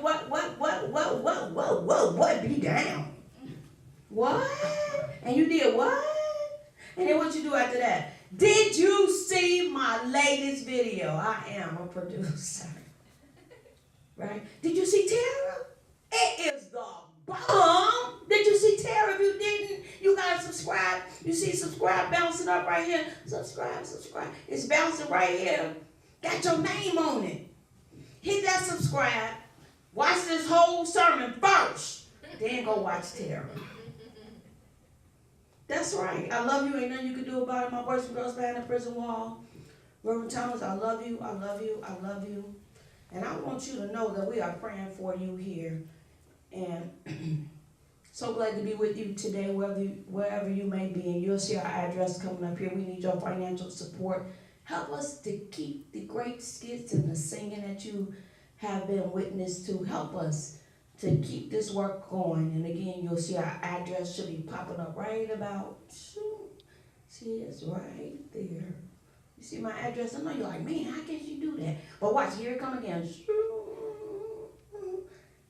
what, be down. What? And you did what? And then what you do after that? Did you see my latest video? I am a producer. Right? Did you see Tara? It is the bomb. Did you see Tara? If you didn't, you gotta subscribe. You see subscribe bouncing up right here. Subscribe. It's bouncing right here. Got your name on it. Hit that subscribe. Watch this whole sermon first. Then go watch Tara. That's right. I love you. Ain't nothing you can do about it. My boys and girls behind the prison wall. Reverend Thomas, I love you. I love you. I love you. And I want you to know that we are praying for you here. And so glad to be with you today, wherever you may be. And you'll see our address coming up here. We need your financial support. Help us to keep the great skits and the singing that you have been witness to. Help us to keep this work going. And again, you'll see our address should be popping up right about, see, it's right there. You see my address? I know you're like, man, how can you do that? But watch, here it come again.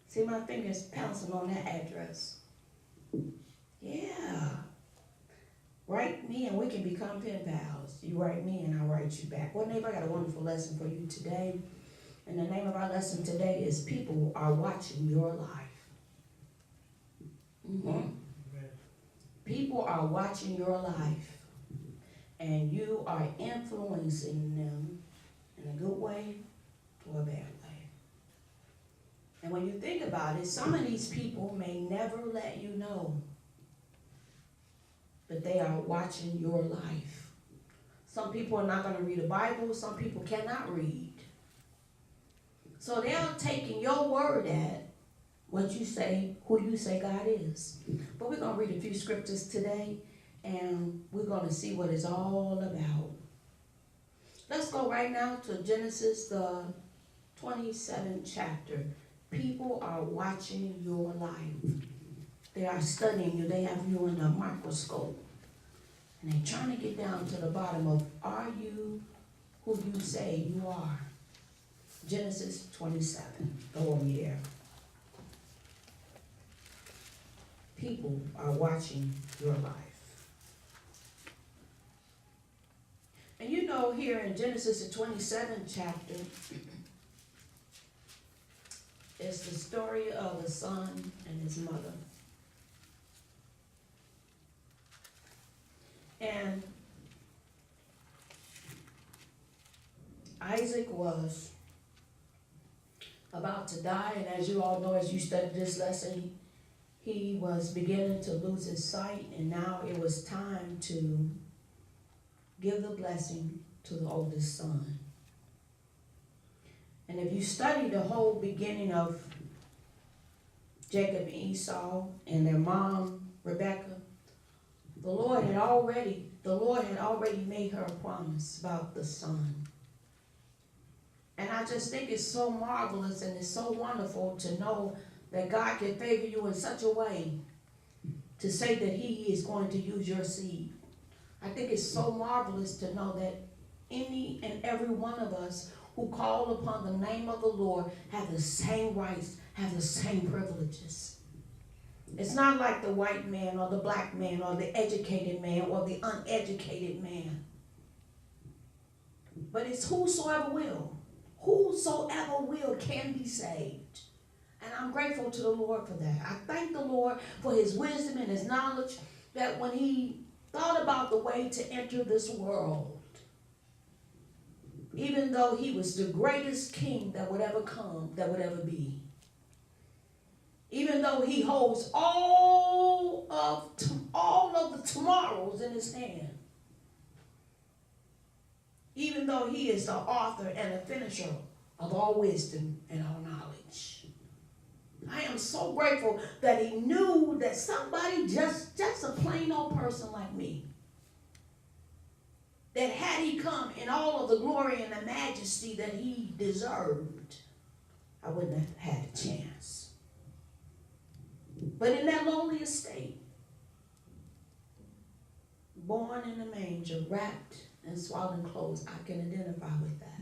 See my fingers pouncing on that address. Yeah. Write me and we can become pen pals. You write me and I'll write you back. Well, neighbor, I got a wonderful lesson for you today. And the name of our lesson today is People Are Watching Your Life. Mm-hmm. People are watching your life. And you are influencing them in a good way or a bad way. And when you think about it, some of these people may never let you know, but they are watching your life. Some people are not going to read the Bible. Some people cannot read. So they're taking your word at what you say, who you say God is. But we're going to read a few scriptures today, and we're going to see what it's all about. Let's go right now to Genesis, the 27th chapter. People are watching your life. They are studying you. They have you in a microscope. And they're trying to get down to the bottom of, are you who you say you are? Genesis 27. Go over there. People are watching your life. And you know, here in Genesis, the 27th chapter, it's the story of a son and his mother. And Isaac was about to die, and as you all know, as you studied this lesson, he was beginning to lose his sight, and now it was time to give the blessing to the oldest son. And if you study the whole beginning of Jacob and Esau and their mom, Rebekah, the Lord had already made her a promise about the son. And I just think it's so marvelous and it's so wonderful to know that God can favor you in such a way to say that he is going to use your seed. I think it's so marvelous to know that any and every one of us who call upon the name of the Lord have the same rights, have the same privileges. It's not like the white man or the black man or the educated man or the uneducated man. But it's whosoever will. Whosoever will can be saved. And I'm grateful to the Lord for that. I thank the Lord for his wisdom and his knowledge that when he thought about the way to enter this world, even though he was the greatest king that would ever come, that would ever be, even though he holds all of the tomorrows in his hand, even though he is the author and the finisher of all wisdom and all knowledge. I am so grateful that he knew that somebody, just a plain old person like me, that had he come in all of the glory and the majesty that he deserved, I wouldn't have had a chance. But in that lowly estate, born in a manger, wrapped in swaddling clothes, I can identify with that.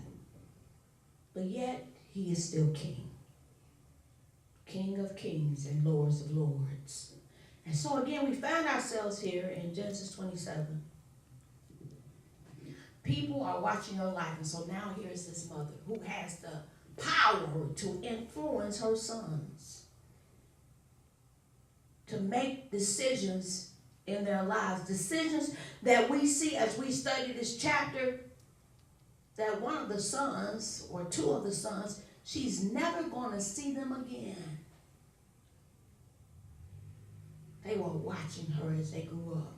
But yet, he is still king. King of kings and Lords of lords. And so again, we find ourselves here in Genesis 27. People are watching her life. And so now here's this mother who has the power to influence her sons to make decisions in their lives. Decisions that we see as we study this chapter, that one of the sons or two of the sons, she's never going to see them again. They were watching her as they grew up.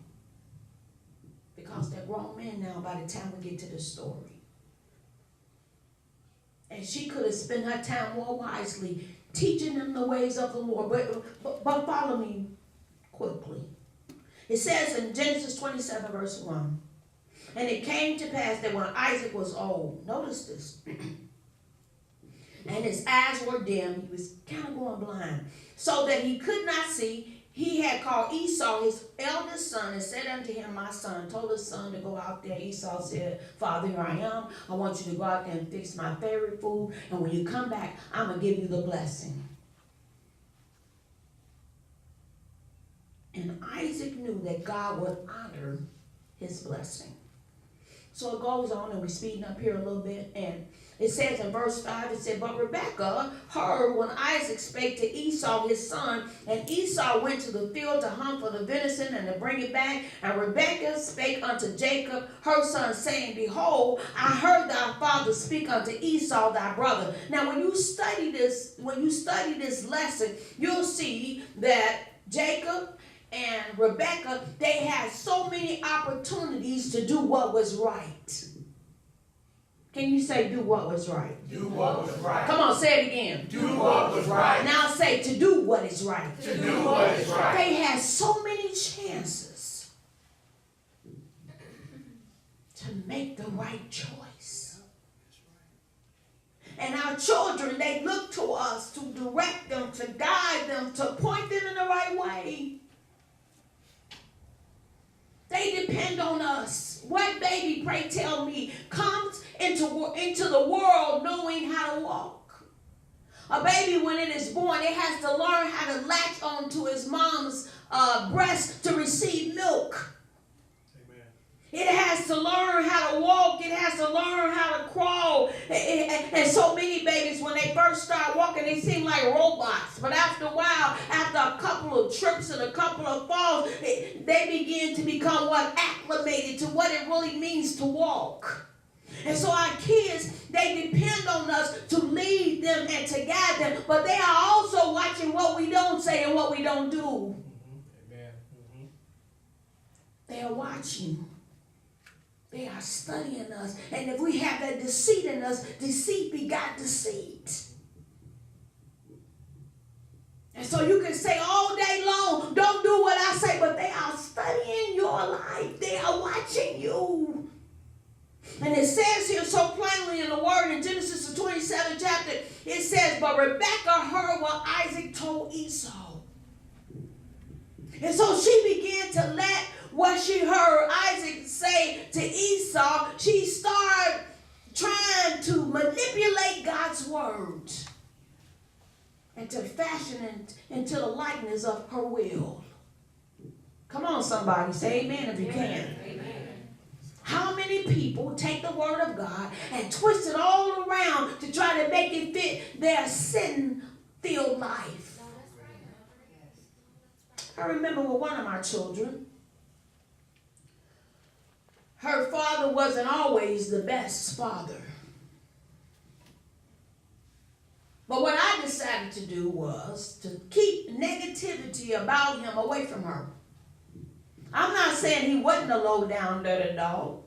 Because they're grown men now by the time we get to the story. And she could have spent her time more wisely teaching them the ways of the Lord. But follow me quickly. It says in Genesis 27 verse 1, and it came to pass that when Isaac was old, notice this, and his eyes were dim, he was kind of going blind, so that he could not see, he had called Esau, his eldest son, and said unto him, my son, told his son to go out there. Esau said, Father, here I am. I want you to go out there and fix my favorite food. And when you come back, I'm going to give you the blessing. And Isaac knew that God would honor his blessing. So it goes on, and we're speeding up here a little bit, and it says in verse 5, it said, but Rebekah heard when Isaac spake to Esau his son, and Esau went to the field to hunt for the venison and to bring it back. And Rebekah spake unto Jacob her son, saying, behold, I heard thy father speak unto Esau thy brother. Now when you study this lesson, you'll see that Jacob and Rebekah, they had so many opportunities to do what was right. Can you say do what was right? Do what was right. Come on, say it again. Do what was right. Now say to do what is right. To do what is right. They had so many chances to make the right choice. And our children, they look to us to direct them, to guide them, to point them in the right way. They depend on us. What baby, pray tell me, comes into the world knowing how to walk? A baby, when it is born, it has to learn how to latch onto his mom's breast to receive milk. Amen. It has to learn how to walk. It has to learn how to crawl. And so many babies, when they first start walking, they seem like robots. But after a while, after a couple of trips and a couple of falls, they begin to become acclimated to what it really means to walk. And so our kids, they depend on us to lead them and to guide them. But they are also watching what we don't say and what we don't do. Mm-hmm. Amen. Mm-hmm. They are watching. They are studying us. And if we have that deceit in us, deceit begot deceit. And so you can say all day long, don't do what I say, but they are studying your life. They are watching you. And it says here so plainly in the word in Genesis the 27th chapter, it says, but Rebekah heard what Isaac told Esau. And so she began to let what she heard Isaac say to Esau, she started trying to manipulate God's word and to fashion it into the likeness of her will. Come on, somebody, say amen if you can. Amen. How many people take the word of God and twist it all around to try to make it fit their sin-filled life? I remember with one of my children, her father wasn't always the best father. But what I decided to do was to keep negativity about him away from her. I'm not saying he wasn't a low-down dirty dog.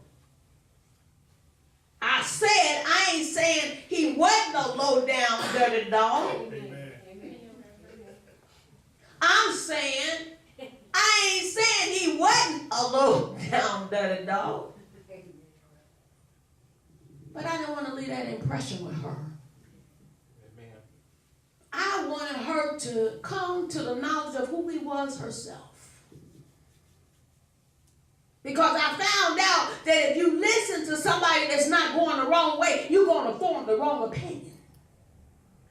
I ain't saying he wasn't a low-down dirty dog. Amen. I'm saying, I ain't saying he wasn't a low-down dirty dog. But I didn't want to leave that impression with her. Amen. I wanted her to come to the knowledge of who he was herself. Because I found out that if you listen to somebody that's not going the wrong way, you're going to form the wrong opinion.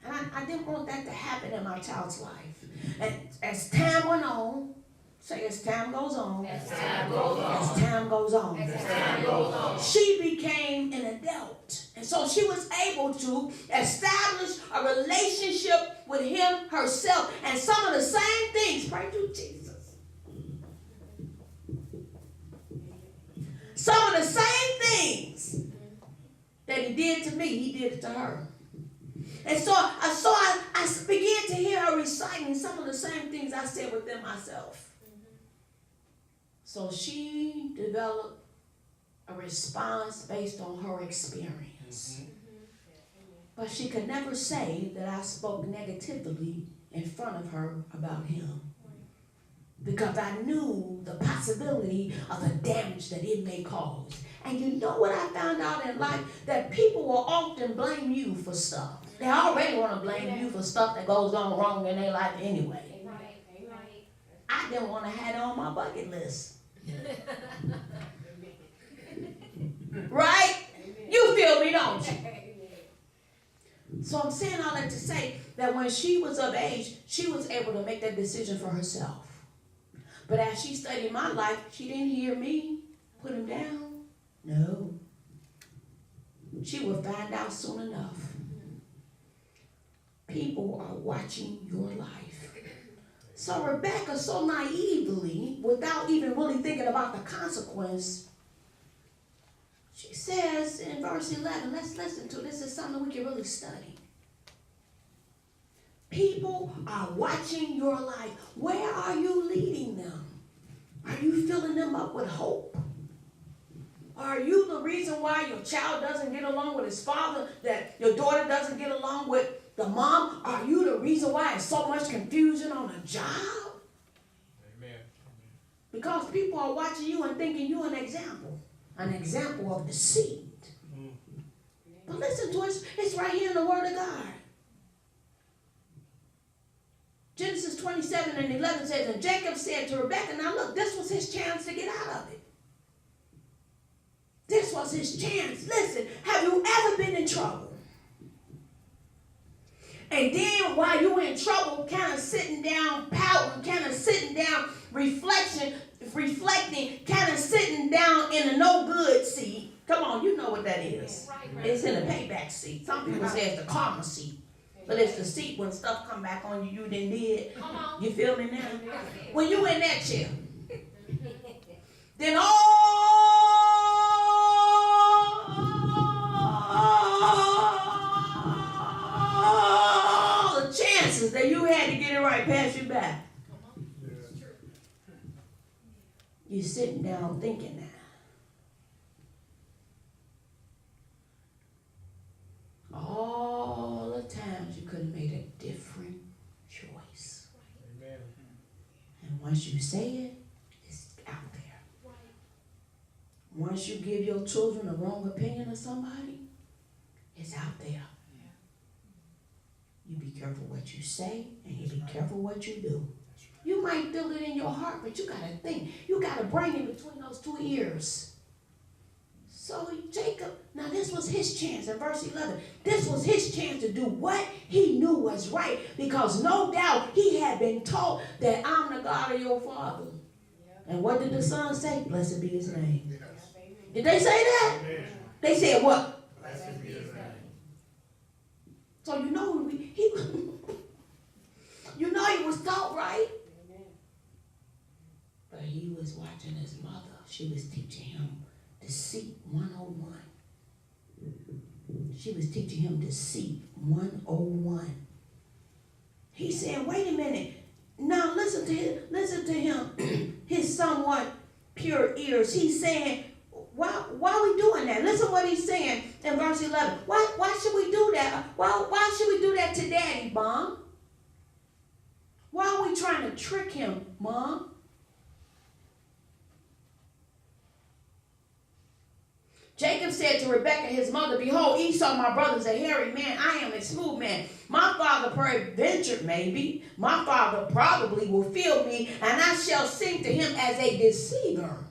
And I didn't want that to happen in my child's life. And as time went on, say as time goes on, As time goes on. as time goes on, As time goes on. she became an adult. And so she was able to establish a relationship with him herself. And some of the same things, pray to Jesus. Some of the same things that he did to me, he did it to her. And so I began to hear her reciting some of the same things I said within myself. So she developed a response based on her experience. But she could never say that I spoke negatively in front of her about him. Because I knew the possibility of the damage that it may cause. And you know what I found out in life? That people will often blame you for stuff. They already want to blame you for stuff that goes on wrong in their life anyway. I didn't want to have it on my bucket list. Right? You feel me, don't you? So I'm saying all that to say that when she was of age, she was able to make that decision for herself. But as she studied my life, she didn't hear me put him down. No. She will find out soon enough. People are watching your life. So Rebecca, so naively, without even really thinking about the consequence, she says in verse 11, let's listen to this. Is something we can really study. People are watching your life. Where are you leading them? Are you filling them up with hope? Are you the reason why your child doesn't get along with his father, that your daughter doesn't get along with the mom? Are you the reason why there's so much confusion on a job? Amen. Because people are watching you and thinking you're an example of deceit. But listen to it, it's right here in the Word of God. Genesis 27:11 says, and Jacob said to Rebekah, now look, this was his chance to get out of it. This was his chance. Listen, have you ever been in trouble? And then while you were in trouble, kind of sitting down, pouting, kind of sitting down, reflecting, kind of sitting down in a no good seat. Come on, you know what that is. Right. It's in the payback seat. Some people say it's the karma seat. But it's the seat when stuff come back on you didn't did. You feel me now? When you in that chair, then all the chances that you had to get it right pass you by. You're sitting down thinking that. All the times you could have made a different choice. Amen. And once you say it, it's out there. Once you give your children a wrong opinion of somebody, it's out there. You be careful what you say, and you be careful what you do. You might feel it in your heart, but you got to think. You got to bring it between those two ears. So Jacob, now this was his chance in verse 11. This was his chance to do what he knew was right, because no doubt he had been told that I'm the God of your father. And what did the son say? Blessed be his name. Did they say that? They said what? Blessed be his name. So you know he was taught right. But he was watching his mother. She was teaching him deceit 101. She was teaching him deceit 101. He said, wait a minute. Now listen to him, his somewhat pure ears. He's saying, why are we doing that? Listen what he's saying in verse 11. Why should we do that? Why should we do that to Daddy, Mom? Why are we trying to trick him, Mom? Jacob said to Rebekah, his mother, behold, Esau, my brother, is a hairy man. I am a smooth man. My father peradventure, maybe. My father probably will feel me, and I shall sing to him as a deceiver.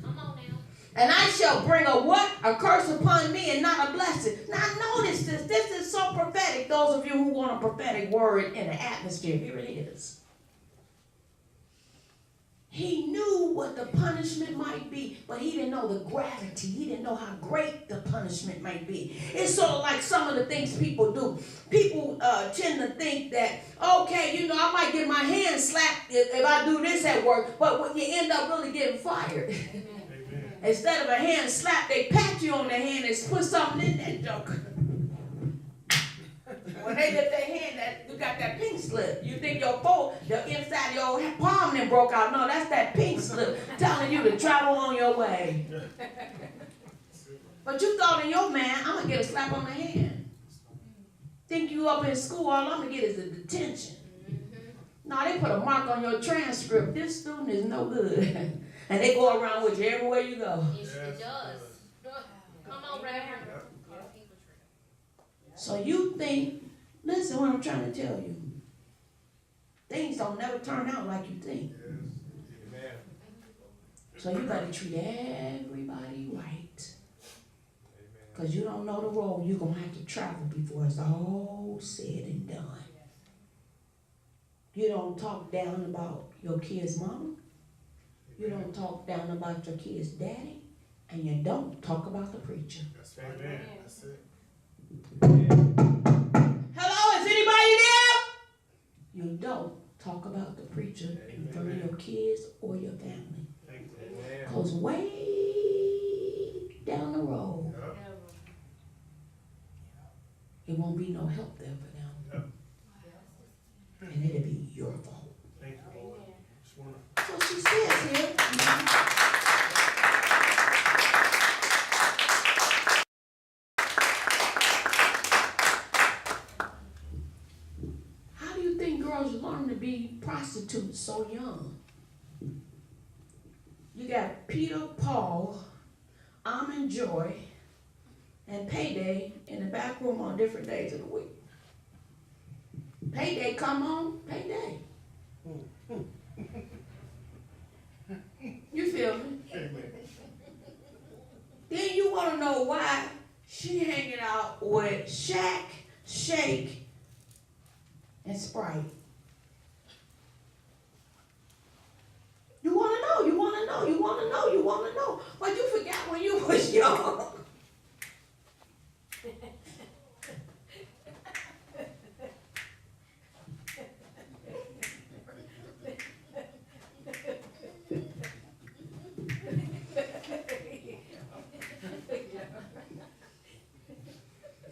Come on now. And I shall bring a what? A curse upon me and not a blessing. Now notice this. This is so prophetic, those of you who want to strong prophetic word in the atmosphere. Here it is. He knew what the punishment might be, but he didn't know the gravity. He didn't know how great the punishment might be. It's sort of like some of the things people do. People tend to think that, okay, I might get my hand slapped if I do this at work, but when you end up really getting fired. Amen. Instead of a hand slap, they pat you on the hand and put something in that joker. When they lift their hand, you got that pink slip. You think the inside of your palm then broke out. No, that's that pink slip telling you to travel on your way. But you thought in your man, I'm going to get a slap on the hand. Think you up in school, all I'm going to get is a detention. No, they put a mark on your transcript. This student is no good. And they go around with you everywhere you go. Yes, it does. Come on, Reverend. So you think, listen what I'm trying to tell you. Things don't never turn out like you think. Amen. So you got to treat everybody right. Because you don't know the road you're going to have to travel before it's all said and done. You don't talk down about your kid's mama. You don't talk down about your kid's daddy. And you don't talk about the preacher. That's right. Amen. That's it. Hello, is anybody there? You don't talk about the preacher in front of your kids or your family. Because way down the road, it won't be no help there for them. And it'll be your fault. Thank you, Lord. So she says here, how do you think girls learn to be prostitutes so young? You got Peter, Paul, Almond Joy, and Payday in the back room on different days of the week. Payday come on, payday. You feel me? Then you want to know why she hanging out with Shaq, Shake, and Sprite. You want to know, you want to know, you want to know, you want to know. But you forgot when you was young.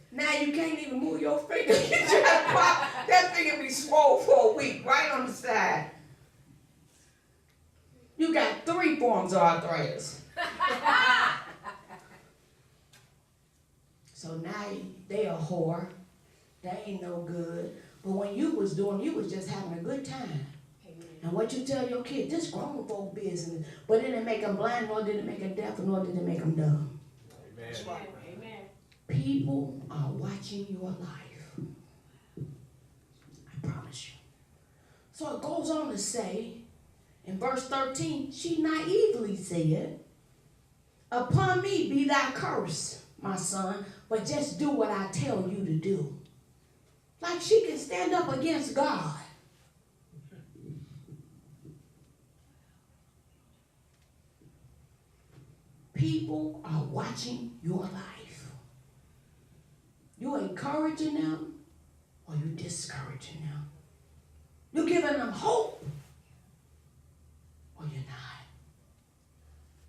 Now you can't even move your finger. You try to pop, that finger be swole for a week, right on the side. You got 3 forms of arthritis. So now they a whore. They ain't no good. But when you was doing, you was just having a good time. Amen. And what you tell your kid, this grown folk business. But it didn't make them blind, nor did it make them deaf, nor did it make them dumb. Amen. Amen. People are watching your life. I promise you. So it goes on to say, in verse 13, she naively said, upon me be thy curse, my son, but just do what I tell you to do. Like she can stand up against God. People are watching your life. You encouraging them or you discouraging them? You giving them hope or you're not?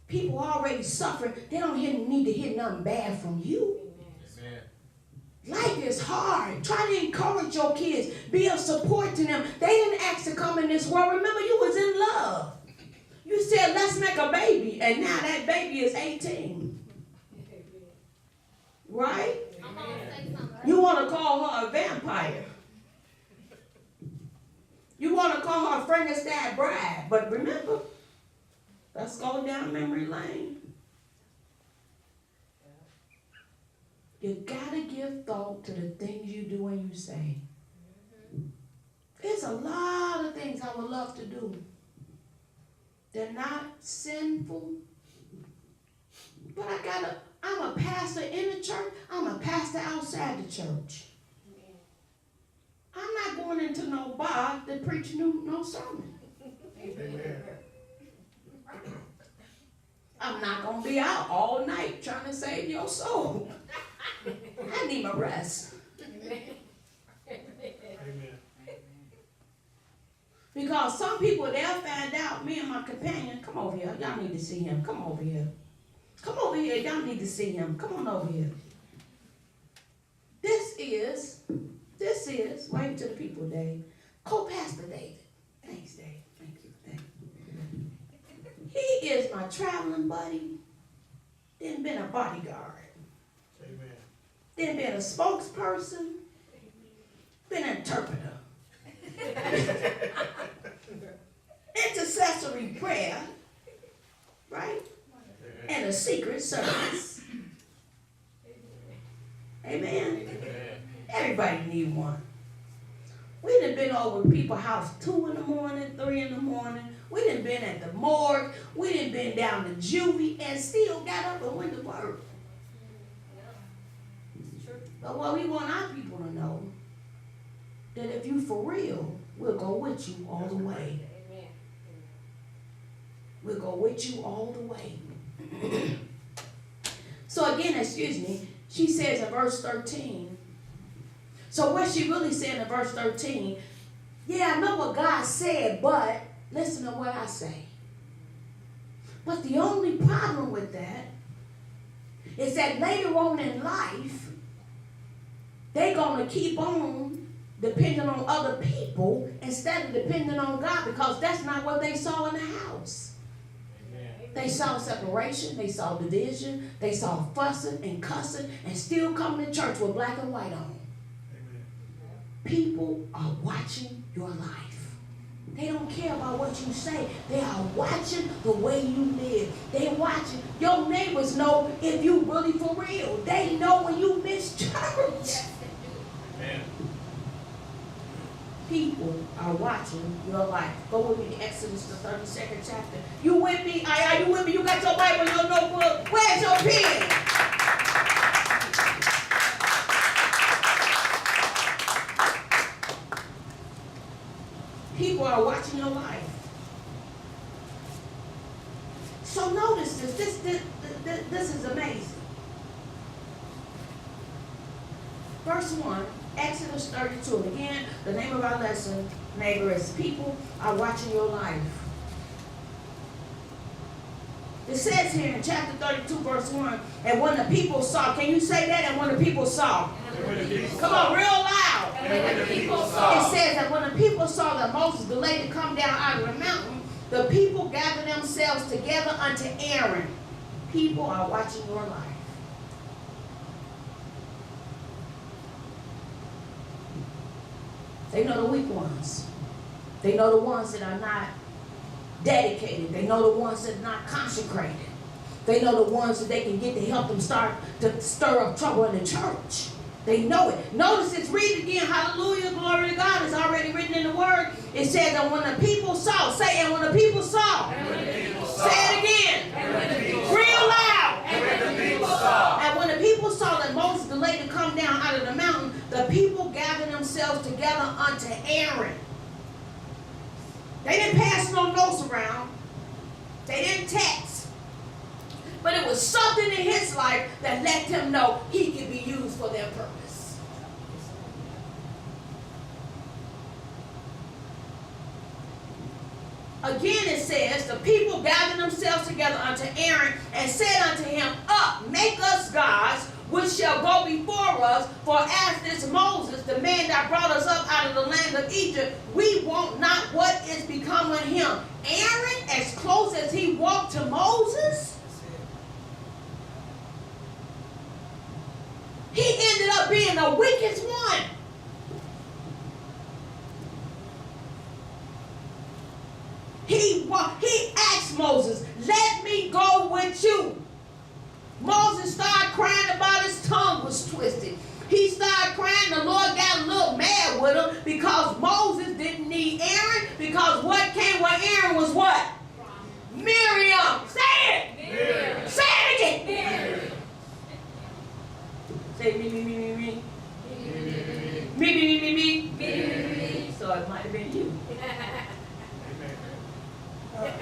People already suffering. They don't need to hear nothing bad from you. Amen. Life is hard. Try to encourage your kids. Be a support to them. They didn't ask to come in this world. Remember, you was in love. You said, let's make a baby. And now that baby is 18. Right? You want to call her a vampire. You want to call her a Frankenstein bride. But remember, let's go down memory lane. You got to give thought to the things you do and you say. There's a lot of things I would love to do. They're not sinful. But I'm a pastor in the church. I'm a pastor outside the church. going into no bar to preach no sermon. Amen. I'm not going to be out all night trying to save your soul. I need my rest. Amen. Because some people, they'll find out, me and my companion, come over here. Y'all need to see him. Come over here. Come over here. Y'all need to see him. Come on over here. This is, wave to the people, Dave, Co-Pastor David. Thanks, Dave. Thank you. He is my traveling buddy. Then been a bodyguard. Amen. Then been a spokesperson. Been an interpreter. Intercessory prayer. Right? And a secret service. Amen. Amen. Everybody need one. We done been over people's house 2 in the morning, 3 in the morning. We done been at the morgue. We done been down to juvie and still got up and went to work. But what we want our people to know, that if you for real, we'll go with you all the way. We'll go with you all the way. So again, excuse me, she says in verse 13, so what she really said in verse 13, yeah, I know what God said, but listen to what I say. But the only problem with that is that later on in life, they're going to keep on depending on other people instead of depending on God, because that's not what they saw in the house. Amen. They saw separation, they saw division, they saw fussing and cussing and still coming to church with black and white on. Amen. People are watching your life. They don't care about what you say. They are watching the way you live. They watching. Your neighbors know if you really for real. They know when you miss church. Amen. People are watching your life. Go with me to Exodus, the 32nd chapter. You with me? Are you with me? You got your Bible, your notebook. Where's your pen? People are watching your life. So notice this. This is amazing. Verse 1, Exodus 32. And again, the name of our lesson, neighbor, is people are watching your life. It says here in chapter 32, verse 1, and when the people saw, can you say that? And when the people saw. Come on, real loud. And when the people saw. It says that when the people saw that Moses delayed to come down out of the mountain, the people gathered themselves together unto Aaron. People are watching your life. They know the weak ones. They know the ones that are not dedicated. They know the ones that are not consecrated. They know the ones that they can get to help them start to stir up trouble in the church. They know it. Notice it's read again. Hallelujah. Glory to God. It's already written in the word. It says that when the people saw. Say, and when the people saw. Say it again. Real loud. And when the people saw. And when the people saw that Moses delayed to come down out of the mountain, the people gathered themselves together unto Aaron. They didn't pass no notes around. They didn't text. But it was something in his life that let him know he could be used for their purpose. Again it says, the people gathered themselves together unto Aaron and said unto him, up, make us gods, which shall go before us, for as this Moses, the man that brought us up out of the land of Egypt, we want not what is become of him. Aaron, as close as he walked to Moses, he ended up being the weakest one. He asked Moses, let me go with you. Moses started crying about his tongue was twisted. He started crying. The Lord got a little mad with him because Moses didn't need Aaron, because what came with Aaron was what? Miriam. Say it. Miriam. Say it again. Miriam. Say me. Me. have been you. Amen.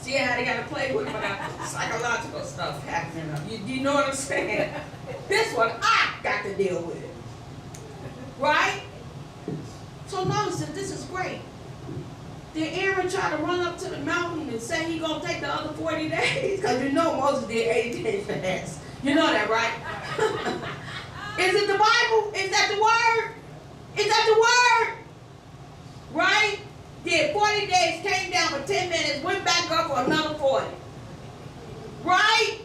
See how they got to play with my psychological stuff happening. You know what I'm saying? This one I got to deal with. Right? So notice that this is great. Did Aaron try to run up to the mountain and say he going to take the other 40 days? Because you know Moses did 80 days fast. You know that, right? Is it the Bible? Is that the word? Is that the word? Right? Did 40 days, came down for 10 minutes, went back up for another 40. Right?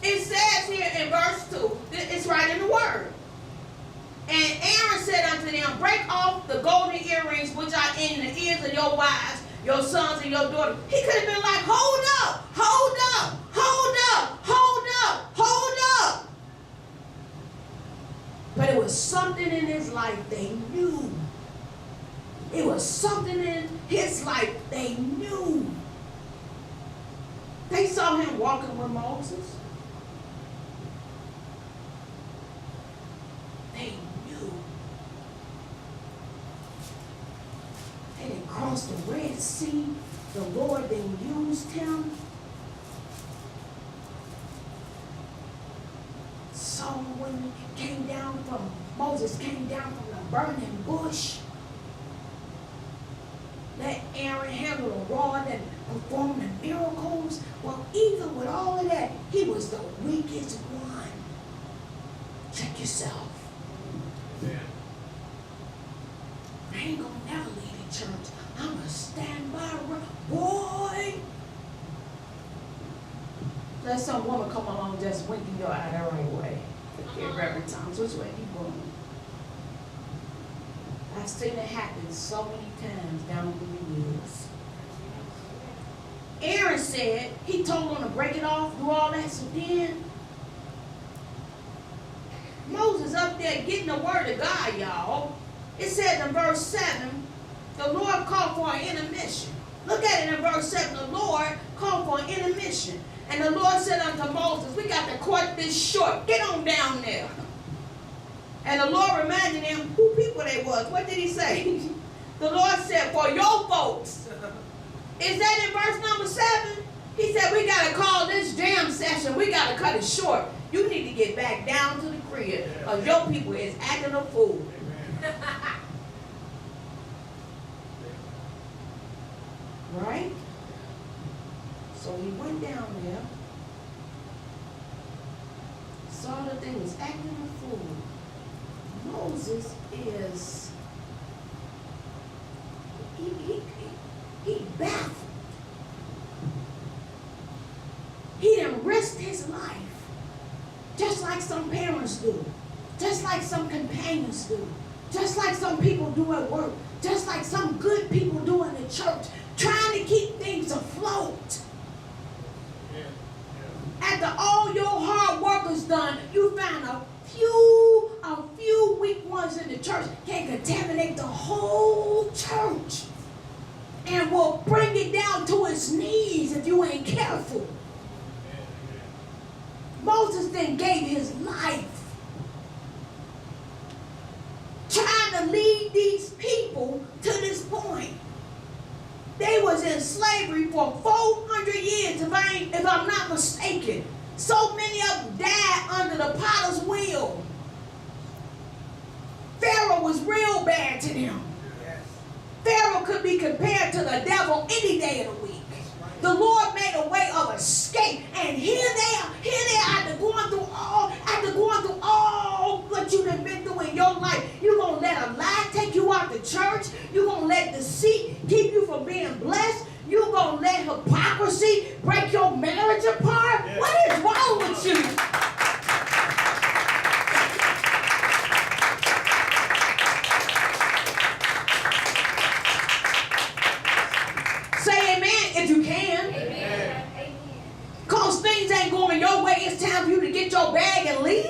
It says here in verse 2, it's right in the word. And Aaron said unto them, break off the golden earrings which are in the ears of your wives, your sons, and your daughters. He could have been like, hold up, hold up, hold up, hold up, hold up. But it was something in his life they knew. It was something in his life they knew. They saw him walking with Moses. They knew. They didn't cross the Red Sea. The Lord then used him. So when Moses came down from the burning bush, let Aaron handle the rod and perform the miracles. Well, even with all of that, he was the weakest one. Check yourself. Amen. I ain't gonna never leave the church. I'm gonna stand by, boy. Let some woman come along just winking your eye the right way. Reverend Thomas, which way you going? I've seen it happen so many times down through the years. Aaron said, he told them to break it off, do all that, so then Moses up there getting the word of God, y'all. It said in verse 7, the Lord called for an intermission. Look at it in verse 7, the Lord called for an intermission. And the Lord said unto Moses, we got to cut this short. Get on down there. And the Lord reminded them who people they was. What did he say? The Lord said, for your folks. Is that in verse number 7? He said, we got to call this jam session. We got to cut it short. You need to get back down to the crib. Or your people is acting a fool. Amen. Right? So he went down there. Saw that they was acting a fool. Moses is, he baffled. He didn't risk his life. Just like some parents do. Just like some companions do. Just like some people do at work. Just like some good people do in the church. Trying to keep things afloat. Yeah. After all your hard work is done, you find a few weak ones in the church can contaminate the whole church and will bring it down to its knees if you ain't careful. Moses then gave his life trying to lead these people to this point. They was in slavery for 400 years, if I'm not mistaken. So many of them died under the potter's wheel. Pharaoh was real bad to them. Yes. Pharaoh could be compared to the devil any day of the week. The Lord made a way of escape, and here they are after going through all what you've been through in your life. You're going to let a lie take you out the church. You're going to let deceit keep you from being blessed. You're going to let hypocrisy break your marriage apart. Yeah. What is wrong with you? Say amen if you can. Amen. Because things ain't going your way, it's time for you to get your bag and leave.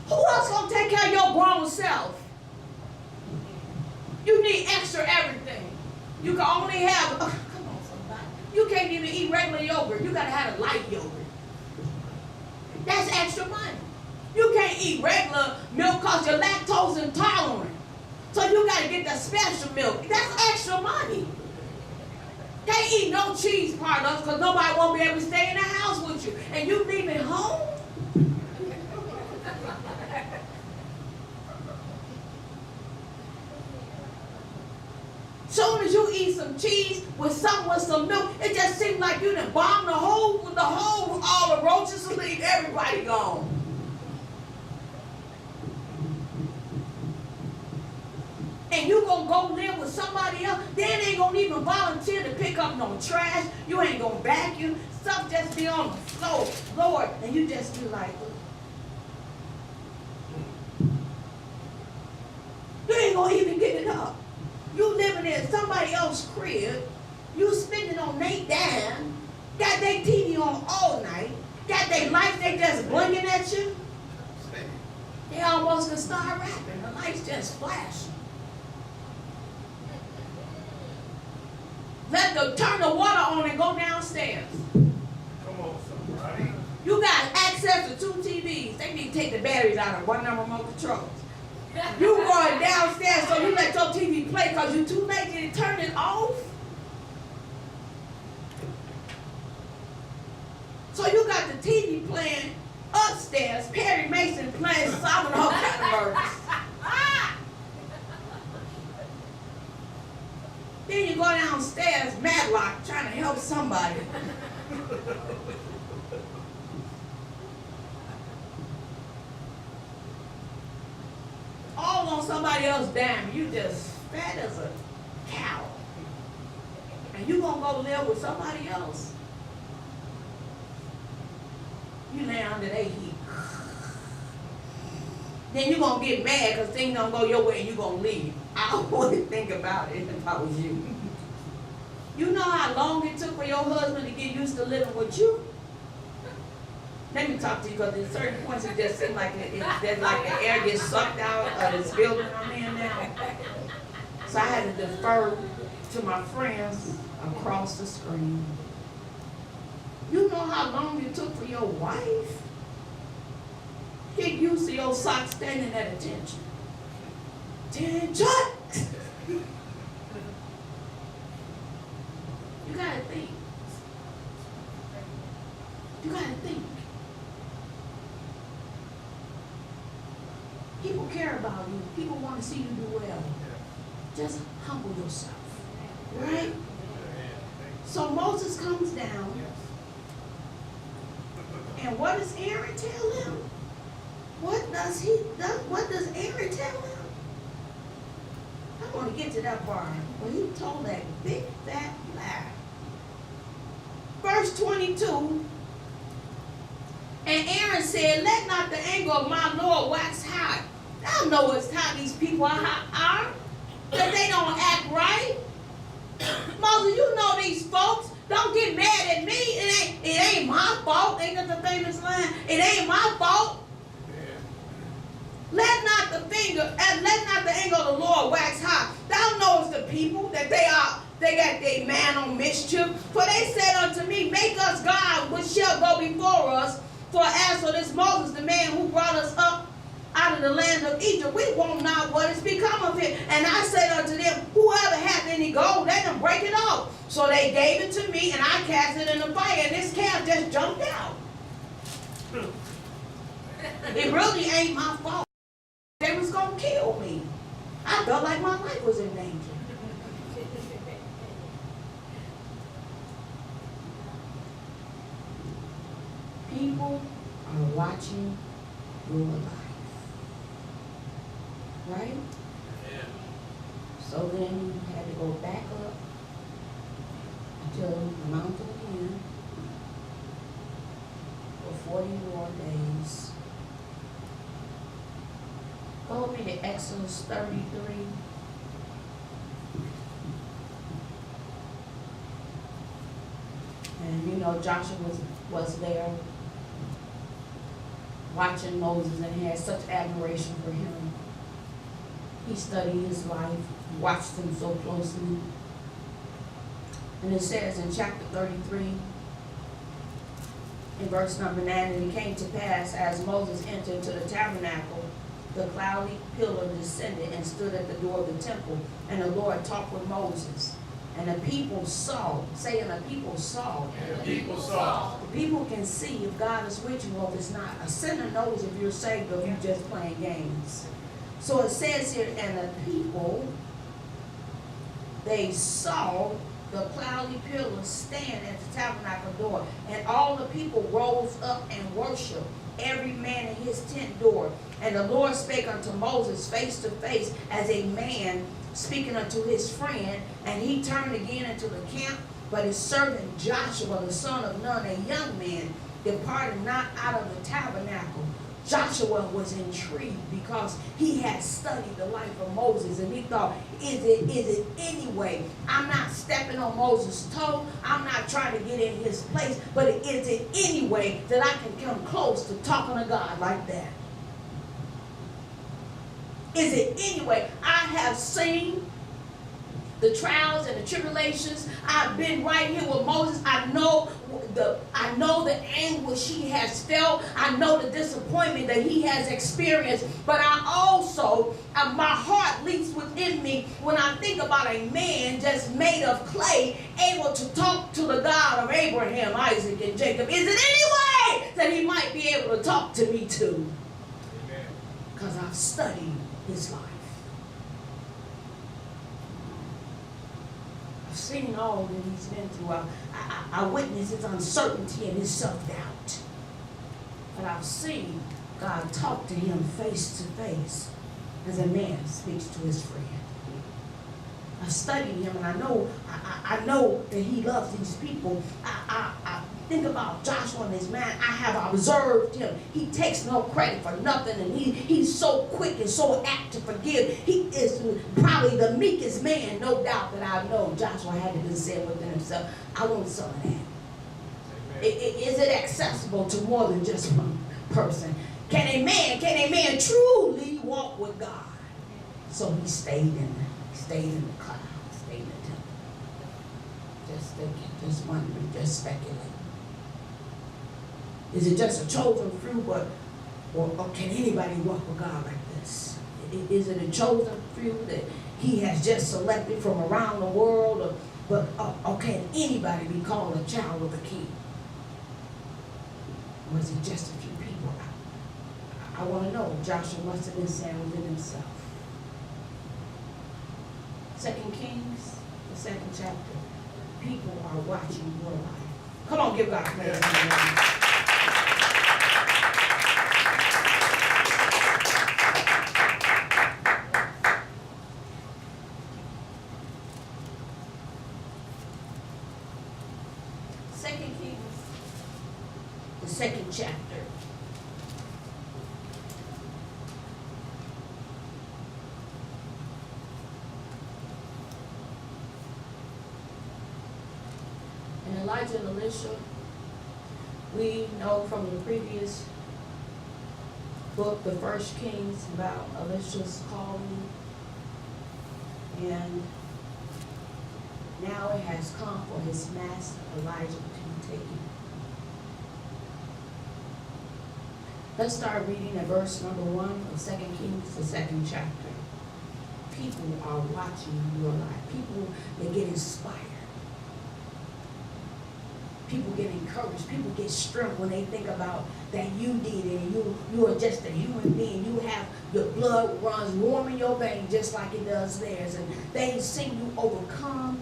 Who else gonna take care of your grown self? You need extra everything. You can only have, come on somebody. You can't even eat regular yogurt. You gotta have a light yogurt. That's extra money. You can't eat regular milk because you're lactose intolerant. So you got to get the special milk. That's extra money. Can't eat no cheese products because nobody won't be able to stay in the house with you. And you leave it home? Soon as you eat some cheese with some milk, it just seems like you done bombed all the roaches and leave everybody gone. And you gonna go live with somebody else, they ain't gonna even volunteer to pick up no trash. You ain't gonna vacuum. Stuff just be on the floor, Lord, and you just be like, you ain't gonna even get it up. You living in somebody else's crib, you spending on their dime, got their TV on all night, got their lights, they just blinking at you. They almost can start rapping, the lights just flashing. Turn the water on and go downstairs. Come on, somebody. You got access to 2 TVs. They need to take the batteries out of one of them remote controls. You going downstairs so you let your TV play because you too lazy to turn it off. So you got the TV playing upstairs, Perry Mason playing Simon Hope Murders. Then you go downstairs, Madlock, trying to help somebody. All on somebody else's dime. You just fat as a cow. And you gonna go live with somebody else. You lay under their heat. Then you gonna get mad because things don't go your way and you gonna leave. I wouldn't think about it if I was you. You know how long it took for your husband to get used to living with you? Let me talk to you because at certain points it just seems like the air gets sucked out of this building I'm in now. So I had to defer to my friends across the screen. You know how long it took for your wife to get used to your socks standing at attention? Attention! You gotta think. You gotta think. People care about you. People want to see you do well. Just humble yourself. Right? So Moses comes down. And what does Aaron tell him? What does Aaron tell him? I want to get to that part when he told that big fat lie. Verse 22. And Aaron said, let not the anger of my Lord wax hot. I don't know how these people are, that they don't act right. Moses, you know these folks. Don't get mad at me. It ain't my fault. Ain't that the famous line? It ain't my fault. Let not the anger of the Lord wax hot. Thou knowest the people that they got their man on mischief. For they said unto me, make us God which shall go before us. For as for this Moses, the man who brought us up out of the land of Egypt, we won't not what is become of it. And I said unto them, whoever hath any gold, let them break it off. So they gave it to me, and I cast it in the fire, and this calf just jumped out. It really ain't my fault. They was going to kill me. I felt like my life was in danger. People are watching your life. Right? Yeah. So then you had to go back up until the mountain again for 40 more days. Go with me to Exodus 33. And you know Joshua was there watching Moses and he had such admiration for him. He studied his life, watched him so closely. And it says in chapter 33, in verse number 9, and it came to pass as Moses entered into the tabernacle the cloudy pillar descended and stood at the door of the temple, and the Lord talked with Moses. And the people saw, saying the people saw. And the people saw. The people can see if God is with you or if it's not. A sinner knows if you're saved or if you're just playing games. So it says here, and the people, they saw the cloudy pillar stand at the tabernacle door. And all the people rose up and worshiped, every man in his tent door. And the Lord spake unto Moses face to face, as a man speaking unto his friend. And he turned again into the camp, but his servant Joshua, the son of Nun, a young man, departed not out of the tabernacle. Joshua was intrigued because he had studied the life of Moses, and he thought, is it any way? I'm not stepping on Moses' toe. I'm not trying to get in his place, but is it any way that I can come close to talking to God like that? Is it any way? I have seen the trials and the tribulations. I've been right here with Moses. I know the anguish he has felt. I know the disappointment that he has experienced. But I also, my heart leaps within me when I think about a man just made of clay, able to talk to the God of Abraham, Isaac, and Jacob. Is it any way that he might be able to talk to me too? Because I've studied his life. I've seen all that he's been through. I witnessed his uncertainty and his self-doubt. But I've seen God talk to him face to face as a man speaks to his friend. I studied him, and I know that he loves these people. I think about Joshua and his man. I have observed him. He takes no credit for nothing, and he's so quick and so apt to forgive. He is probably the meekest man, no doubt, that I've known. Joshua had to be said within himself, I want some of that. Is it accessible to more than just one person? Can a man truly walk with God? So he stayed in the cloud, stayed in the temple. Just thinking, just wondering, just speculating. Is it just a chosen few, or can anybody walk with God like this? Is it a chosen few that he has just selected from around the world, or can anybody be called a child of the King? Or is it just a few people? I want to know. Joshua must have been saying within himself. 2 Kings, the 2nd chapter. People are watching your life. Come on, give God praise. The 2nd chapter. And Elijah and Elisha, we know from the previous book, the 1st Kings, about Elisha's calling. And now it has come for his master Elijah to be taken. Let's start reading at verse number 1 of 2 Kings, the 2nd chapter. People are watching your life. People, they get inspired. People get encouraged. People get strength when they think about that you did it. You are just a human being. You have, your blood runs warm in your veins just like it does theirs. And they see you overcome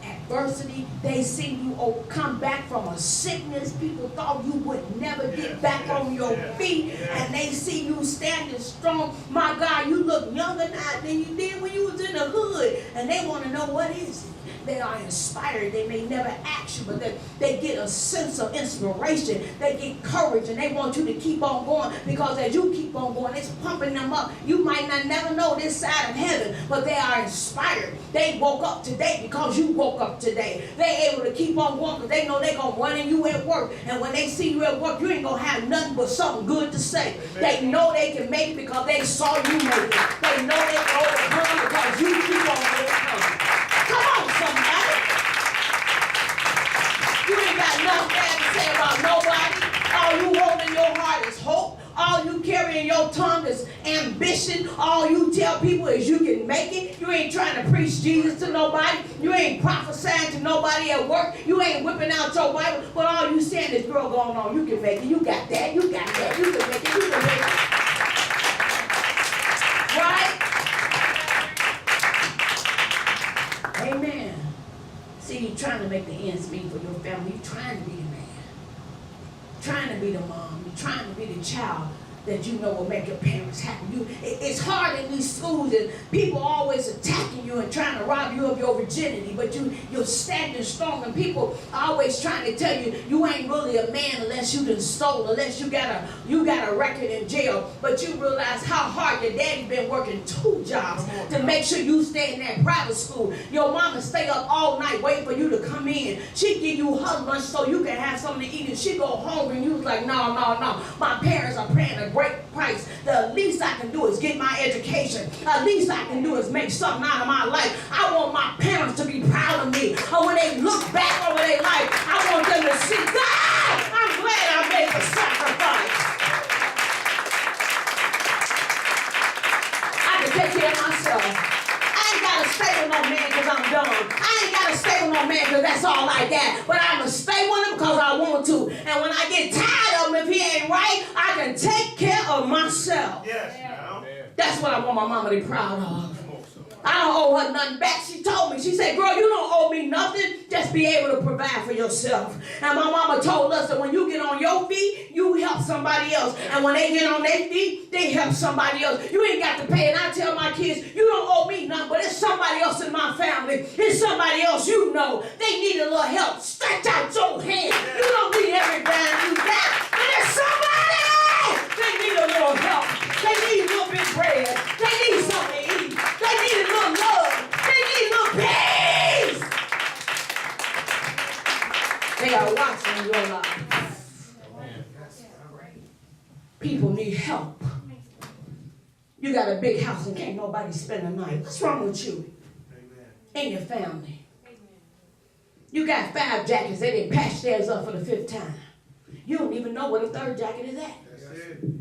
adversity. They see you come back from a sickness. People thought you would never get back on your feet. And they see you standing strong. My God, you look younger now than you did when you was in the hood. And they want to know, what is it? They are inspired. They may never ask you, but they get a sense of inspiration. They get courage, and they want you to keep on going, because as you keep on going, it's pumping them up. You might not never know this side of heaven, but they are inspired. They woke up today because you woke up today. They're able to keep on going because they know they're going to run in you at work. And when they see you at work, you ain't going to have nothing but something good to say. Amen. They know they can make it because they saw you make it. They know they can overcome because you keep on overcoming. Come on, somebody. You ain't got nothing bad to say about nobody. All you hold in your heart is hope. All you carry in your tongue is ambition. All you tell people is you can make it. You ain't trying to preach Jesus to nobody. You ain't prophesying to nobody at work. You ain't whipping out your Bible. But all you saying is, girl, going on, you can make it. You got that. You got that. You can make it. You can make it. Right? Amen. See, you're trying to make the ends meet for your family. You're trying to be the man. Trying to be the mom. You're trying to be the child that you know will make your parents happy. It's hard in these schools and people always attacking you and trying to rob you of your virginity, but you're standing strong and people are always trying to tell you you ain't really a man unless you done stole, unless you got a record in jail. But you realize how hard your daddy been working 2 jobs to make sure you stay in that private school. Your mama stay up all night waiting for you to come in. She give you her lunch so you can have something to eat, and she go home and you was like, no. My parents are paying a great price. The least I can do is get my education. The least I can do is make something out of my life. I want my parents to be proud of me. Or when they look back over their life, I want them to see, God, I'm glad I made the sacrifice. I can take care of myself. I ain't got to stay with no man because I'm dumb. I ain't got to stay with no man because that's all I got. But I'm going to stay with him because I want to. And when I get tired of him, if he ain't right, I can take care of myself. Yes, now. That's what I want my mama to be proud of. I don't owe her nothing back. She told me, she said, girl, you don't owe me nothing. Just be able to provide for yourself. And my mama told us that when you get on your feet, you help somebody else. And when they get on their feet, they help somebody else. You ain't got to pay. And I tell my kids, you don't owe me nothing, but it's somebody else in my family. It's somebody else you know. They need a little help. Stretch out your hand. You don't need every dime you got. But there's somebody. They need a little help. They need a little bit of bread. They need something to eat. They need a little love. They need a little peace. They are watching your life. People need help. You got a big house and can't nobody spend the night. What's wrong with you? And your family. You got 5 jackets. They didn't patch theirs up for the 5th time. You don't even know where the 3rd jacket is at.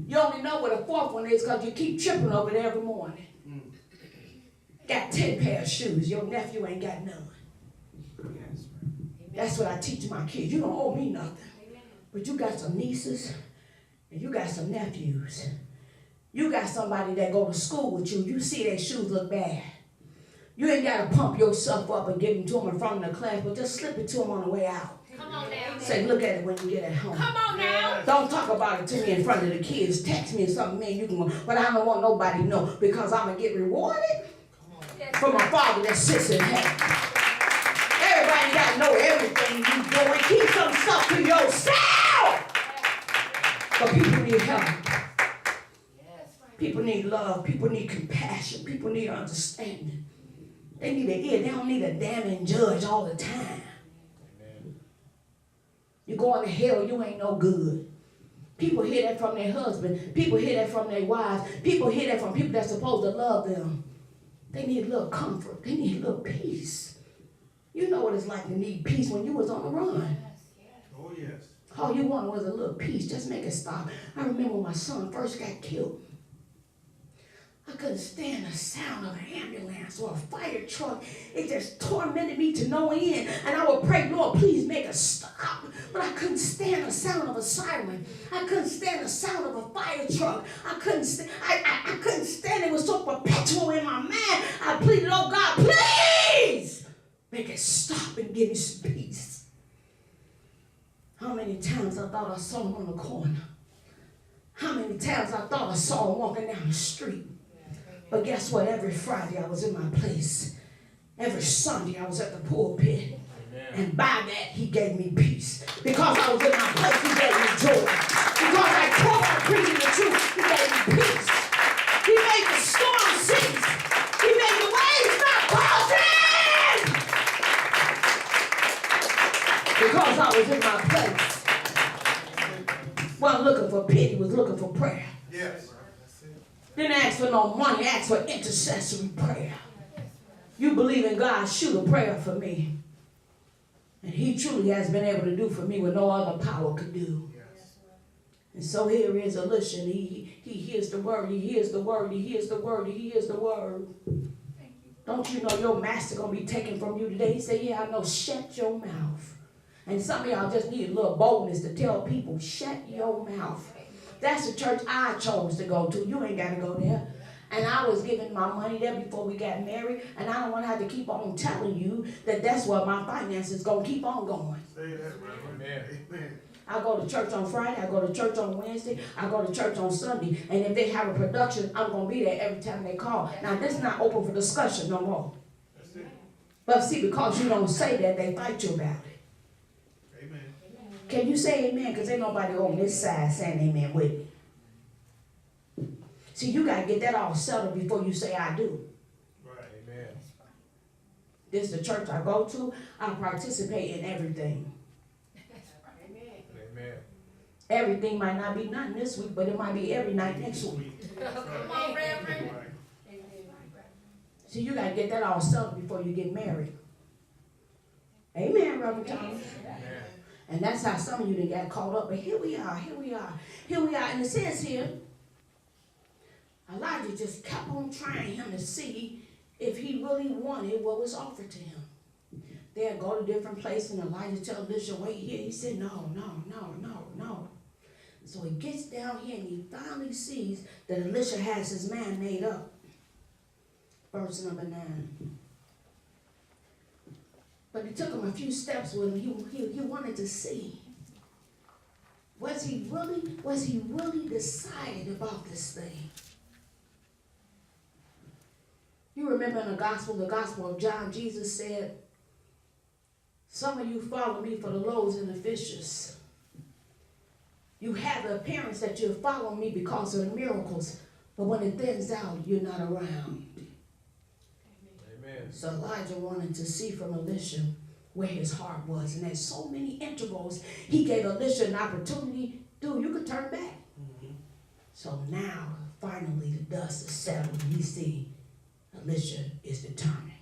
You only know where the 4th one is because you keep tripping over it every morning. Got 10 pair of shoes. Your nephew ain't got none. That's what I teach my kids. You don't owe me nothing. But you got some nieces and you got some nephews. You got somebody that go to school with you. You see their shoes look bad. You ain't got to pump yourself up and give them to them in front of the class, but just slip it to them on the way out. Come on now. Say, look at it when you get at home. Come on now. Don't talk about it to me in front of the kids. Text me or something, man, you can, but I don't want nobody to know because I'm going to get rewarded from a father that sits in heaven. Everybody got to know everything you doing. Keep some stuff to yourself. But people need help. People need love. People need compassion. People need understanding. They need an ear. They don't need a damning judge all the time. You're going to hell, you ain't no good. People hear that from their husband. People hear that from their wives. People hear that from people that's supposed to love them. They need a little comfort. They need a little peace. You know what it's like to need peace when you was on the run. Oh, yes. All you wanted was a little peace. Just make it stop. I remember when my son first got killed. I couldn't stand the sound of an ambulance or a fire truck. It just tormented me to no end. And I would pray, Lord, please make it stop. But I couldn't stand the sound of a siren. I couldn't stand the sound of a fire truck. I couldn't stand it. It was so perpetual in my mind. I pleaded, oh God, please make it stop and give me some peace. How many times I thought I saw him on the corner? How many times I thought I saw him walking down the street? But guess what? Every Friday I was in my place. Every Sunday I was at the pulpit. And by that he gave me peace. Because I was in my place, he gave me joy. Because I told him preaching the truth, he gave me peace. He made the storm cease. He made the waves stop crossing. Because I was in my place. Wasn't looking for pity, was looking for prayer. Yes. Didn't ask for no money, asked for intercessory prayer. You believe in God, shoot a prayer for me. And he truly has been able to do for me what no other power could do. And so here is Elisha, and he hears the word, he hears the word, he hears the word, he hears the word. Don't you know your master going to be taken from you today? He said, yeah, I know, shut your mouth. And some of y'all just need a little boldness to tell people, shut your mouth. That's the church I chose to go to. You ain't got to go there. And I was giving my money there before we got married, and I don't want to have to keep on telling you that that's where my finances going to keep on going. Say that, Reverend. Amen. I go to church on Friday, I go to church on Wednesday, I go to church on Sunday, and if they have a production, I'm going to be there every time they call. Now, this is not open for discussion no more. That's it. But see, because you don't say that, they fight you about it. Amen. Can you say amen? Because ain't nobody on this side saying amen with me. See, you got to get that all settled before you say I do. Right. Amen. This is the church I go to. I participate in everything. Amen. Everything might not be nothing this week, but it might be every night next week. Come on, Reverend. Right. See, you got to get that all settled before you get married. Amen, Reverend Thomas. Amen. And that's how some of you done got caught up. But here we are. And it says here, Elijah just kept on trying him to see if he really wanted what was offered to him. They'd go to different places, and Elijah tells Elisha, wait here. He said, no. So he gets down here, and he finally sees that Elisha has his man made up. Verse number 9. But it took him a few steps with him. He wanted to see. Was he really decided about this thing? You remember in the gospel of John, Jesus said, some of you follow me for the loaves and the fishes. You have the appearance that you follow me because of the miracles, but when it thins out, you're not around. Amen. So Elijah wanted to see from Elisha where his heart was. And at so many intervals, he gave Elisha an opportunity. Dude, you could turn back. Mm-hmm. So now, finally, the dust is settled. And we see Elisha is determined.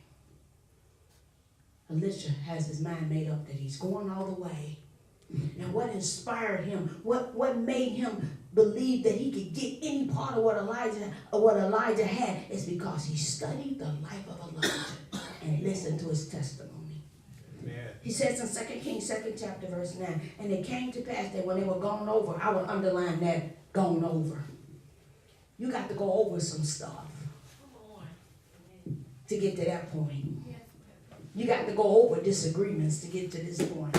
Elisha has his mind made up that he's going all the way. And what inspired him, what made him believe that he could get any part of what Elijah had is because he studied the life of Elijah and listened to his testimony. Amen. He says in 2 Kings 2nd chapter verse 9, and it came to pass that when they were gone over, I would underline that, gone over. You got to go over some stuff to get to that point. You got to go over disagreements to get to this point.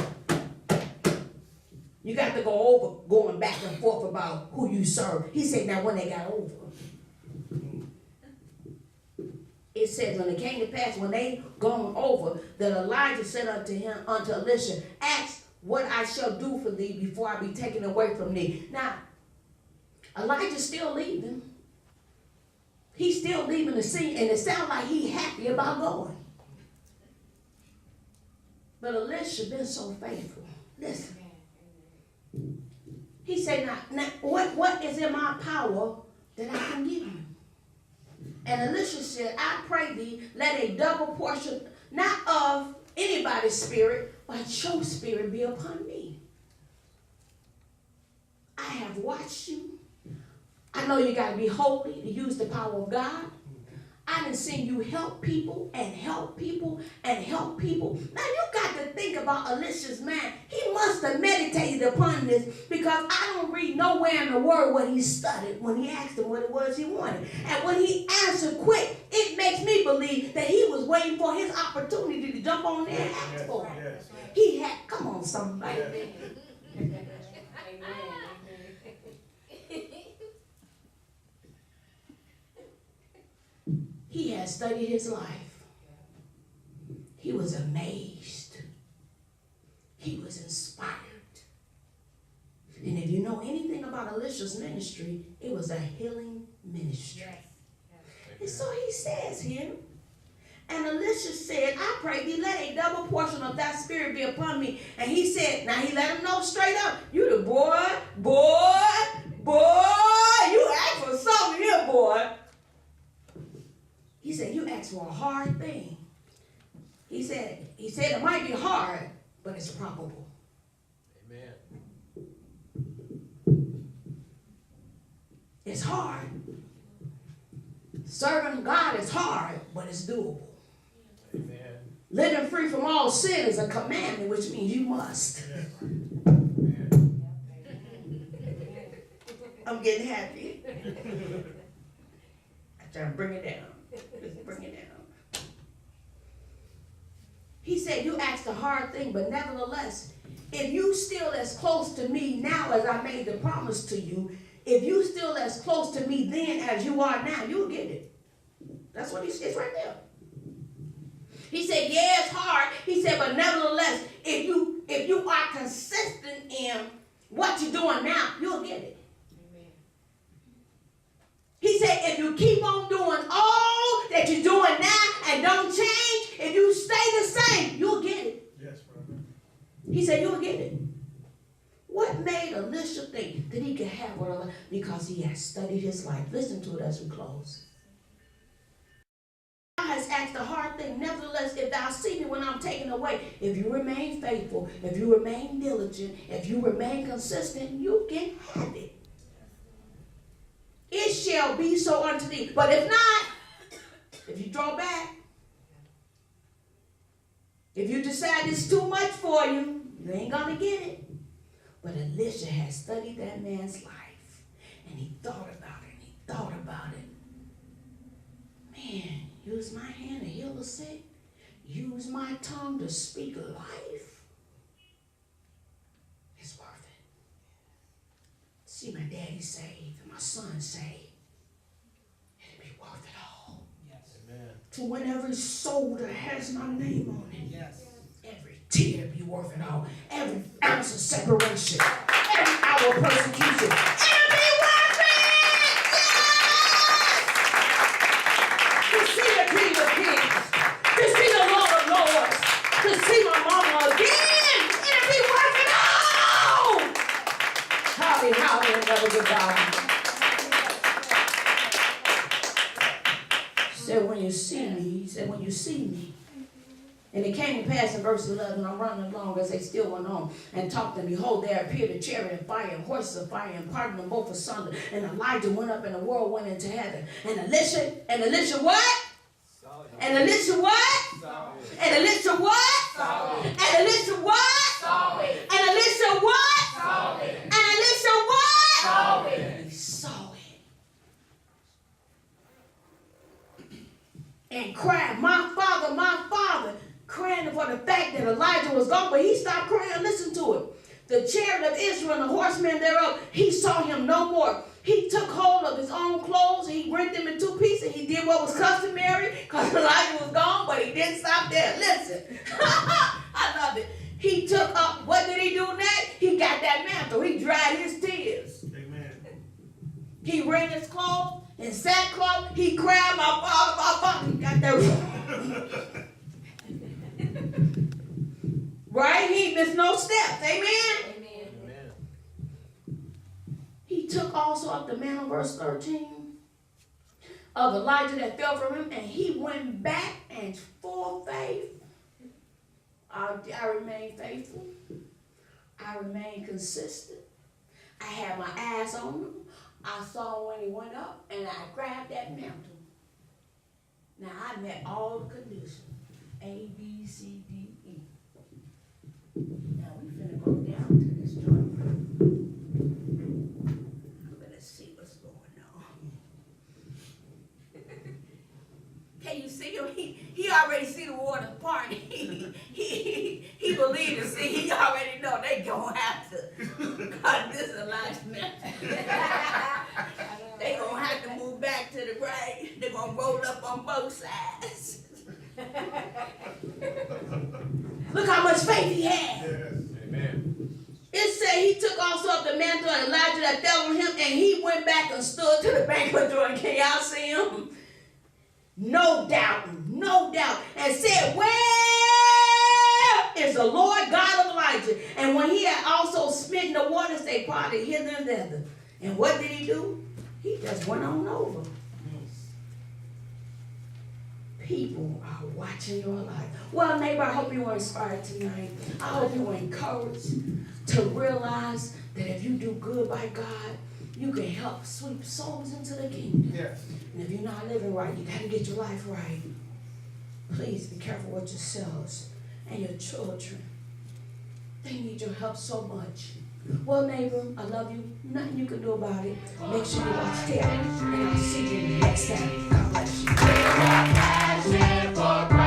You got to go over going back and forth about who you serve. He said, now when they got over. It says, when it came to pass, when they gone over, that Elijah said unto Elisha, ask what I shall do for thee before I be taken away from thee. Now, Elijah's still leaving. He's still leaving the scene, and it sounds like he's happy about going. But Elisha been so faithful. Listen. He said, now what is in my power that I can give you? And Elisha said, I pray thee, let a double portion, not of anybody's spirit, but your spirit be upon me. I have watched you. I know you got to be holy to use the power of God. I done seen you help people and help people and help people. Now you got to think about Elisha's man. He must have meditated upon this because I don't read nowhere in the word what he studied when he asked him what it was he wanted. And when he answered quick, it makes me believe that he was waiting for his opportunity to jump on there and ask for it. Yes. He had, come on somebody. Yes. He had studied his life. He was amazed. He was inspired. And if you know anything about Elisha's ministry, it was a healing ministry. And so he says here, and Elisha said, I pray thee, let a double portion of thy spirit be upon me. And he said, now he let him know straight up, you the boy, you asked for something here, boy. He said, you asked for a hard thing. He said it might be hard, but it's probable. Amen. It's hard. Serving God is hard, but it's doable. Amen. Living free from all sin is a commandment, which means you must. Amen. I'm getting happy. I try to bring it down. Just bring it down. He said, you asked a hard thing, but nevertheless, if you still as close to me now as I made the promise to you, if you still as close to me then as you are now, you'll get it. That's what he says right there. He said, yeah, it's hard. He said, but nevertheless, if you are consistent in what you're doing now, you'll get it. Amen. He said, if you keep on doing all that you're doing now and don't change, if you stay the same, you'll get it. Yes, brother. He said, you'll get it. What made Elisha think that he could have what Allah? Because he has studied his life. Listen to it as we close. God has asked a hard thing. Nevertheless, if thou see me when I'm taken away, if you remain faithful, if you remain diligent, if you remain consistent, you can have it. It shall be so unto thee. But if not, if you draw back, if you decide it's too much for you, you ain't going to get it. But Elisha had studied that man's life, and he thought about it, and he thought about it. Man, use my hand to heal the sick. Use my tongue to speak life. It's worth it. See my daddy saved, my son saved. It'll be worth it all. Yes. Amen. To win every soul that has my name on it. Yes. Every tear be worth it all. Every ounce of separation. Every hour of persecution. It'll be worth it! Yes! To see the King of Kings. To see the Lord of Lords. To see my mama again. It'll be worth it all! Howdy, howdy, and never goodbye. He said, when you see me, he said, when you see me. And it came to pass in verse 11, I'm running along as they still went on and talked, and behold, there appeared a chariot of fire and horses of fire, and parted them both asunder. And Elijah went up, and the world went into heaven. And Elisha what? Solid. And Elisha what? Solid. And Elisha what? Solid. And Elisha what? Solid. And Elisha what? Solid. And Elisha what? Solid. He saw it. And cried, my father, crying for the fact that Elijah was gone, but he stopped crying. Listen to it. The chariot of Israel and the horsemen thereof, he saw him no more. He took hold of his own clothes, he rent them in two pieces. He did what was customary because Elijah was gone, but he didn't stop there. Listen. I love it. He took up, what did he do next? He got that mantle. He dried his tears. Amen. He rent his clothes in sackcloth. He cried, my father. He got that. Right? He missed no steps. Amen? Amen. He took also up the mantle, verse 13, of Elijah that fell from him, and he went back and full faith. I remained faithful. I remained consistent. I had my eyes on him. I saw when he went up, and I grabbed that mantle. Now, I met all the conditions. A, B, C, D, E. Now we finna go down to this joint. I'm gonna see what's going on. Can you see him? He already see the water parting. He believed it. See, he already know they gonna have to cut this alignment. They gonna have to move back to the right. They're gonna roll up on both sides. Look how much faith he had. Yes. Amen. It said he took also up the mantle of Elijah that fell on him, and he went back and stood to the banquet door. Can y'all see him? No doubt, and said, where is the Lord God of Elijah? And when he had also smitten the waters, they parted hither and thither. And what did he do? He just went on over. People are watching your life. Well, neighbor, I hope you were inspired tonight. I hope you were encouraged to realize that if you do good by God, you can help sweep souls into the kingdom. Yes. And if you're not living right, you got to get your life right. Please be careful with yourselves and your children. They need your help so much. Well, neighbor, I love you. Nothing you can do about it. Make sure you watch care. And I'll see you next time. God bless you.